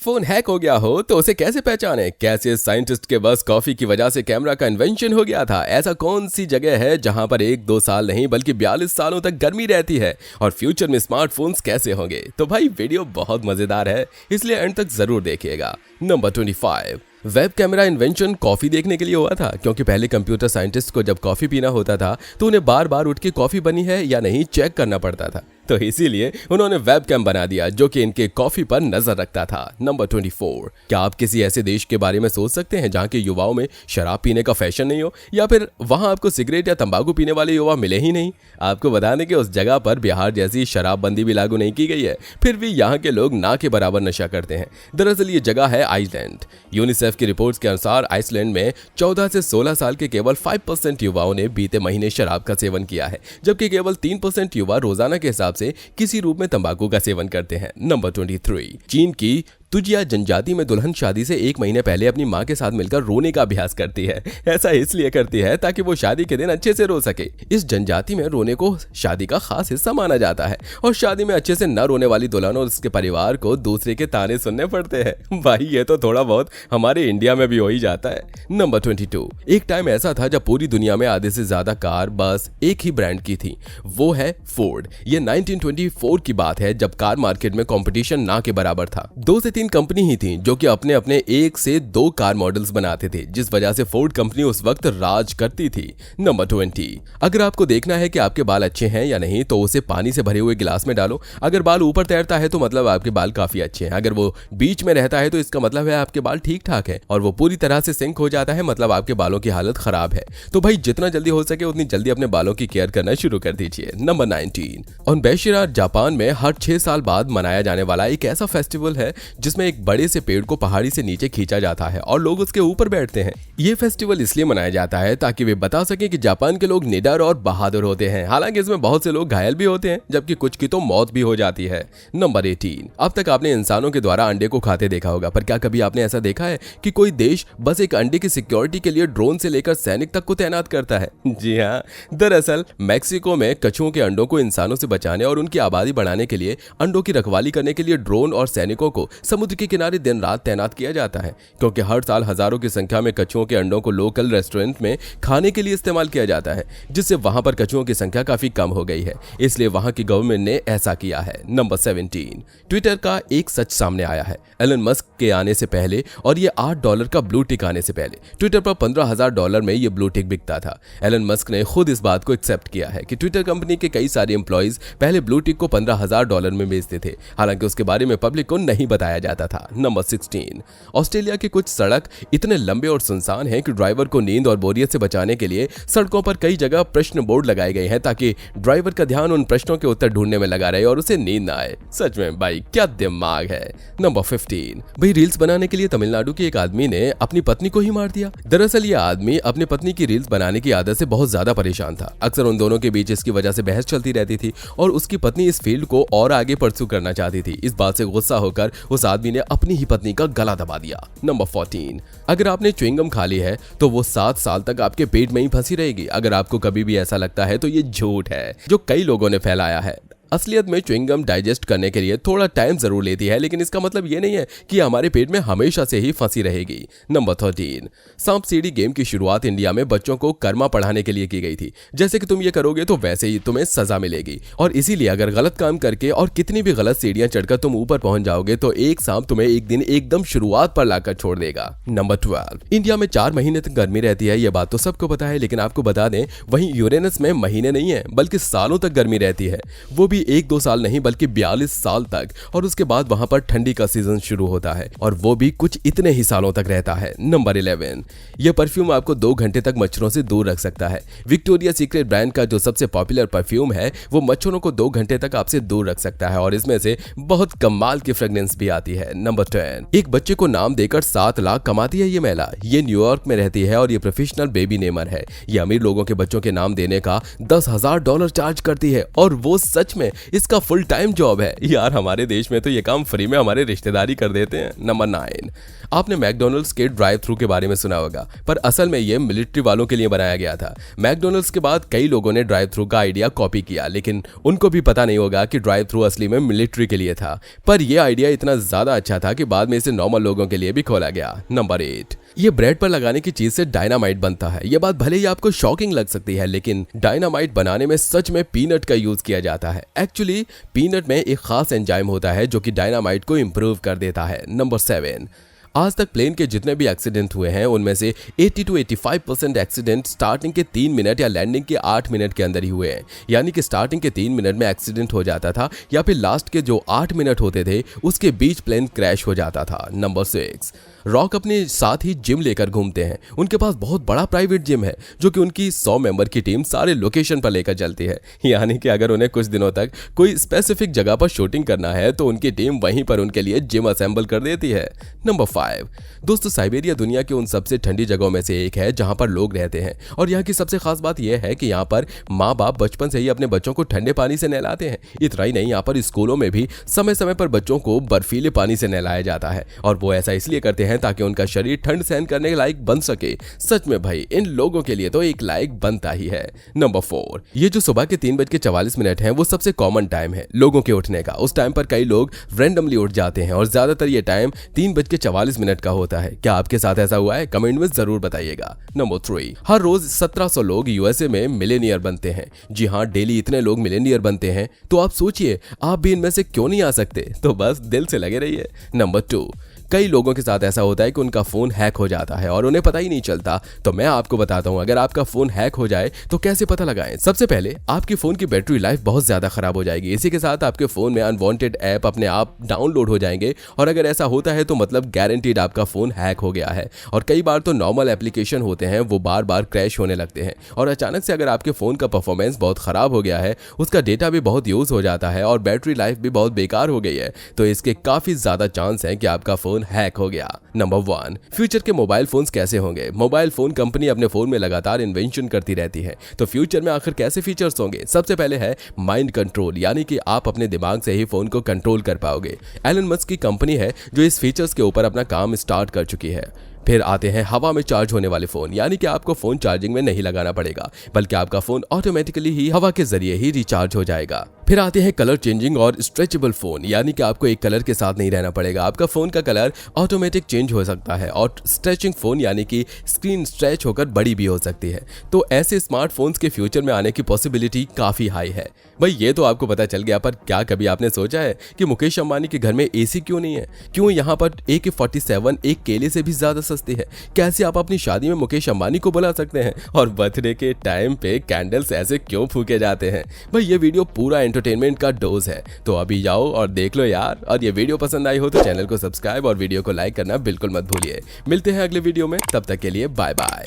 Phone hack हो गया हो तो उसे कैसे पहचाने? कैसे साइंटिस्ट के बस कॉफी की वजह से कैमरा का इन्वेंशन हो गया था? ऐसा कौन सी जगह है जहां पर 1-2 साल नहीं बल्कि 42 सालों तक गर्मी रहती है? और फ्यूचर में स्मार्टफोन्स कैसे होंगे? तो भाई वीडियो बहुत मजेदार है, इसलिए एंड तक जरूर देखिएगा। Number 25, web camera invention coffee देखने के लिए हुआ था, क्योंकि पहले कंप्यूटर साइंटिस्ट को जब कॉफी पीना होता था तो उन्हें बार बार उठ के कॉफी बनी है या नहीं चेक करना पड़ता था, तो इसीलिए उन्होंने वेब कैम बना दिया जो कि इनके कॉफी पर नजर रखता था। नंबर 24, क्या आप किसी ऐसे देश के बारे में सोच सकते हैं जहां के युवाओं में शराब पीने का फैशन नहीं हो, या फिर वहां आपको सिगरेट या तंबाकू पीने वाले युवा मिले ही नहीं? आपको बता दें कि उस जगह पर बिहार जैसी शराबबंदी भी लागू नहीं की गई है, फिर भी यहाँ के लोग ना के बराबर नशा करते हैं। दरअसल ये जगह है आइसलैंड। यूनिसेफ की रिपोर्ट्स के अनुसार आइसलैंड में 14 से 16 साल के केवल 5% युवाओं ने बीते महीने शराब का सेवन किया है, जबकि केवल 3% युवा रोजाना के हिसाब से किसी रूप में तंबाकू का सेवन करते हैं। नंबर 23, चीन की तुजिया जनजाति में दुल्हन शादी से 1 महीने पहले अपनी मां के साथ मिलकर रोने का अभ्यास करती है। ऐसा इसलिए करती है ताकि वो शादी के दिन अच्छे से रो सके। इस जनजाति में रोने को शादी का खास हिस्सा माना जाता है और शादी में अच्छे से न रोने वाली दुल्हन और उसके परिवार को दूसरे के ताने सुनने पड़ते हैं। भाई ये तो थोड़ा बहुत हमारे इंडिया में भी हो ही जाता है। नंबर 22, एक टाइम ऐसा था जब पूरी दुनिया में आधे से ज्यादा कार बस एक ही ब्रांड की थी, वो है फोर्ड। ये 1924 की बात है जब कार मार्केट में कंपटीशन ना के बराबर था। 2 से 3 कंपनी ही थी जो कि अपने अपने 1 से 2 कार मॉडल्स बनाते थे, जिस वजह से फोर्ड कंपनी उस वक्त राज करती थी। नंबर 20, अगर आपको देखना है कि आपके बाल अच्छे हैं या नहीं तो उसे पानी से भरे हुए गिलास में डालो। अगर बाल ऊपर तैरता है तो मतलब आपके बाल काफी अच्छे हैं, अगर वो बीच में रहता है तो इसका मतलब है आपके बाल ठीक ठाक है, और वो पूरी तरह से सिंक हो जाता है मतलब आपके बालों की हालत खराब है। तो भाई जितना जल्दी हो सके उतनी जल्दी अपने बालों की केयर करना शुरू कर दीजिए। नंबर 19, ओनबेशिरा जापान में हर 6 साल बाद मनाया जाने वाला एक ऐसा फेस्टिवल है जिसमें एक बड़े से पेड़ को पहाड़ी से नीचे खींचा जाता है और लोग उसके ऊपर बैठते हैं। ये फेस्टिवल इसलिए मनाया जाता है ताकि वे बता सकें कि जापान के लोग निडर और बहादुर होते हैं। हालांकि इसमें बहुत से लोग घायल भी होते हैं, जबकि कुछ की तो मौत भी हो जाती है। नंबर 18, अब तक आपने इंसानों के द्वारा अंडे को खाते देखा होगा, पर क्या कभी आपने ऐसा देखा है कि कोई देश बस एक अंडे की सिक्योरिटी के लिए ड्रोन से लेकर सैनिक तक को तैनात करता है? जी हाँ, दरअसल मैक्सिको में कछुओं के अंडों को इंसानों से बचाने और उनकी आबादी बढ़ाने के लिए अंडों की रखवाली करने के लिए ड्रोन और सैनिकों को समुद्र के किनारे दिन रात तैनात किया जाता है, क्योंकि हर साल हजारों की संख्या में कछुओं के अंडों को लोकल रेस्टोरेंट में खाने के लिए इस्तेमाल किया जाता है, जिससे वहां पर कछुओं की संख्या काफी कम हो गई है, इसलिए वहां की गवर्नमेंट ने ऐसा किया है। नंबर 17, ट्विटर का एक सच सामने आया है। एलन मस्क के आने से पहले और ये $8 का ब्लू टिक आने से पहले ट्विटर पर $15,000 में ये ब्लू टिक बिकता था। एलन मस्क ने खुद इस बात को एक्सेप्ट किया है कि ट्विटर कंपनी के कई सारे एम्प्लॉइज पहले ब्लू टिक को $15,000 में बेचते थे, हालांकि उसके बारे में पब्लिक को नहीं बताया जाता था। नंबर 16, ऑस्ट्रेलिया के कुछ सड़क इतने लंबे और सुनसान हैं कि ड्राइवर को नींद और बोरियत से बचाने के लिए सड़कों पर कई जगह प्रश्न बोर्ड लगाए गए हैं ताकि ड्राइवर का ध्यान उन प्रश्नों के उत्तर ढूंढने में लगा रहे और उसे नींद ना आए। सच में भाई क्या दिमाग है। नंबर 15, भाई रील्स बनाने के लिए तमिलनाडु के एक आदमी ने अपनी पत्नी को ही मार दिया। दरअसल ये आदमी अपनी पत्नी की रील्स बनाने की आदत से बहुत ज्यादा परेशान था। अक्सर उन दोनों के बीच इसकी वजह से बहस चलती रहती थी और उसकी पत्नी इस फील्ड को और आगे परस्यू करना चाहती थी। इस बात से गुस्सा होकर उस आदमी ने अपनी ही पत्नी का गला दबा दिया। नंबर 14, अगर आपने च्युइंगम खा ली है तो वो 7 साल तक आपके पेट में ही फंसी रहेगी। अगर आपको कभी भी ऐसा लगता है तो ये झूठ है जो कई लोगों ने फैलाया है। असलियत में च्युइंगम डाइजेस्ट करने के लिए थोड़ा टाइम जरूर लेती है, लेकिन इसका मतलब ये नहीं है कि हमारे पेट में हमेशा से ही फंसी रहेगी। नंबर 13, सांप सीढ़ी गेम की शुरुआत इंडिया में बच्चों को कर्मा पढ़ाने के लिए की गई थी। जैसे कि तुम ये करोगे तो वैसे ही तुम्हें सजा मिलेगी, और इसीलिए अगर गलत काम करके और कितनी भी गलत सीढ़ियां चढ़कर तुम ऊपर पहुंच जाओगे तो एक सांप तुम्हें एक दिन एकदम शुरुआत पर लाकर छोड़ देगा। नंबर 12, इंडिया में 4 महीने तक गर्मी रहती है, ये बात तो सबको पता है, लेकिन आपको बता दें वहीं यूरेनस में महीने नहीं है बल्कि सालों तक गर्मी रहती है, वो भी 1-2 साल नहीं बल्कि 42 साल तक, और उसके बाद वहां पर ठंडी का सीजन शुरू होता है और वो भी कुछ इतने ही सालों तक रहता है। नंबर 11, यह परफ्यूम आपको 2 घंटे तक मच्छरों से दूर रख सकता है। विक्टोरिया सीक्रेट ब्रांड का जो सबसे पॉपुलर परफ्यूम है वो मच्छरों को 2 घंटे तक आपसे दूर रख सकता है और इसमें से बहुत कमाल की फ्रेग्रेंस भी आती है। नंबर 10, एक बच्चे को नाम देकर 7 लाख कमाती है ये महिला। ये न्यूयॉर्क में रहती है और ये प्रोफेशनल बेबी नेमर है। ये अमीर लोगों के बच्चों के नाम देने का $10,000 चार्ज करती है, और वो सच में इसका फुल टाइम जॉब है। यार हमारे देश में तो ये काम फ्री में हमारे रिश्तेदारी कर देते हैं। नंबर 9, आपने मैकडोनल्ड्स के ड्राइव थ्रू के बारे में सुना होगा, पर असल में ये मिलिट्री वालों के लिए बनाया गया था। मैकडोनल्ड्स के बाद कई लोगों ने ड्राइव थ्रू का आइडिया कॉपी किया, लेकिन उनको भी पता नहीं होगा कि ड्राइव थ्रू असली में मिलिट्री के लिए था। पर यह आइडिया इतना ज्यादा अच्छा था कि बाद में इसे नॉर्मल लोगों के लिए भी खोला गया। नंबर 8, ये ब्रेड पर लगाने की चीज से डायनामाइट बनता है। यह बात भले ही आपको शॉकिंग लग सकती है, लेकिन डायनामाइट बनाने में सच में पीनट का यूज किया जाता है। एक्चुअली पीनट में एक खास एंजाइम होता है जो कि डायनामाइट को इंप्रूव कर देता है। नंबर 7, आज तक प्लेन के जितने भी एक्सीडेंट हुए हैं उनमें से 80 to 85% एक्सीडेंट स्टार्टिंग के 3 मिनट या लैंडिंग के 8 मिनट के अंदर ही हुए हैं। यानी कि स्टार्टिंग के 3 मिनट में एक्सीडेंट हो जाता था या फिर लास्ट के जो 8 मिनट होते थे उसके बीच प्लेन क्रैश हो जाता था। नंबर 6, रॉक अपने साथ ही जिम लेकर घूमते हैं। उनके पास बहुत बड़ा प्राइवेट जिम है जो कि उनकी 100 मेंबर की टीम सारे लोकेशन पर लेकर चलती है। यानी कि अगर उन्हें कुछ दिनों तक कोई स्पेसिफिक जगह पर शूटिंग करना है तो उनकी टीम वहीं पर उनके लिए जिम असेंबल कर देती है। नंबर 5, दोस्तों साइबेरिया दुनिया की उन सबसे ठंडी जगहों में से एक है जहां पर लोग रहते हैं, और यहाँ की सबसे खास बात यह है कि यहाँ पर माँ बाप बचपन से ही अपने बच्चों को ठंडे पानी से नहलाते हैं। इतना ही नहीं, यहाँ पर स्कूलों में भी समय समय पर बच्चों को बर्फीले पानी से नहलाया जाता है, और वो ऐसा इसलिए करते हैं ताकि उनका शरीर ठंड सहन करने के लायक बन सके। सच में भाई इन लोगों के लिए तो एक लायक बनता ही है। नंबर 4, ये जो सुबह के 3:44 है वो सबसे कॉमन टाइम है लोगों के उठने का। उस टाइम पर कई लोग रैंडमली उठ जाते हैं और ज्यादातर ये टाइम 3:44 का होता है। क्या आपके साथ ऐसा हुआ है? कमेंट में जरूर बताइएगा। नंबर 3, हर रोज 1700 लोग यूएसए में मिलेनियर बनते हैं। जी हाँ, डेली इतने लोग मिलेनियर बनते हैं, तो आप सोचिए आप भी इनमें से क्यों नहीं आ सकते? तो बस दिल से लगे रहिए। नंबर 2, कई लोगों के साथ ऐसा होता है कि उनका फोन हैक हो जाता है और उन्हें पता ही नहीं चलता। तो मैं आपको बताता हूं, अगर आपका फोन हैक हो जाए तो कैसे पता लगाएं। सबसे पहले आपके फोन की बैटरी लाइफ बहुत ज्यादा खराब हो जाएगी। इसी के साथ आपके फोन में अनवांटेड ऐप अपने आप डाउनलोड हो जाएंगे, और अगर ऐसा होता है तो मतलब गारंटीड आपका फोन हैक हो गया है। और कई बार तो नॉर्मल एप्लीकेशन होते हैं वो बार बार क्रैश होने लगते हैं, और अचानक से अगर आपके फोन का परफॉर्मेंस बहुत खराब हो गया है, उसका डेटा भी बहुत यूज हो जाता है और बैटरी लाइफ भी बहुत बेकार हो गई है, तो इसके काफी ज्यादा चांस है कि आपका फोन हैक हो गया। नंबर 1, फ्यूचर के मोबाइल फोन्स कैसे होंगे? मोबाइल फोन कंपनी अपने फोन में लगातार इन्वेंशन करती रहती है, तो फ्यूचर में आखिर कैसे फीचर्स होंगे? सबसे पहले है माइंड कंट्रोल, यानी कि आप अपने दिमाग से ही फोन को कंट्रोल कर पाओगे। एलन मस्क की कंपनी है जो इस फीचर्स के ऊपर अपना काम स्टार्ट कर चुकी है। फिर आते हैं हवा में चार्ज होने वाले फोन, यानी कि आपको फोन चार्जिंग में नहीं लगाना पड़ेगा, बल्कि आपका फोन ऑटोमेटिकली ही हवा के जरिए ही रिचार्ज हो जाएगा। फिर आते हैं कलर चेंजिंग और स्ट्रेचेबल फोन, यानी कि आपको एक कलर के साथ नहीं रहना पड़ेगा, आपका फोन का कलर ऑटोमेटिक चेंज हो सकता है। और स्ट्रेचिंग फोन, यानी कि स्क्रीन स्ट्रेच होकर बड़ी भी हो सकती है। तो ऐसे स्मार्टफोन्स के फ्यूचर में आने की पॉसिबिलिटी काफी हाई है। भाई ये तो आपको पता चल गया, पर क्या कभी आपने सोचा है कि मुकेश अंबानी के घर में एसी क्यों नहीं है? क्यों यहाँ पर AK-47 एक केले से भी ज्यादा सस्ती है? कैसे आप अपनी शादी में मुकेश अंबानी को बुला सकते हैं? और बर्थडे के टाइम पे कैंडल्स ऐसे क्यों फूके जाते हैं? भाई ये वीडियो पूरा एंटरटेनमेंट का डोज है, तो अभी जाओ और देख लो यार। और ये वीडियो पसंद आई हो तो चैनल को सब्सक्राइब और वीडियो को लाइक करना बिल्कुल मत भूलिए। मिलते हैं अगले वीडियो में, तब तक के लिए बाय बाय।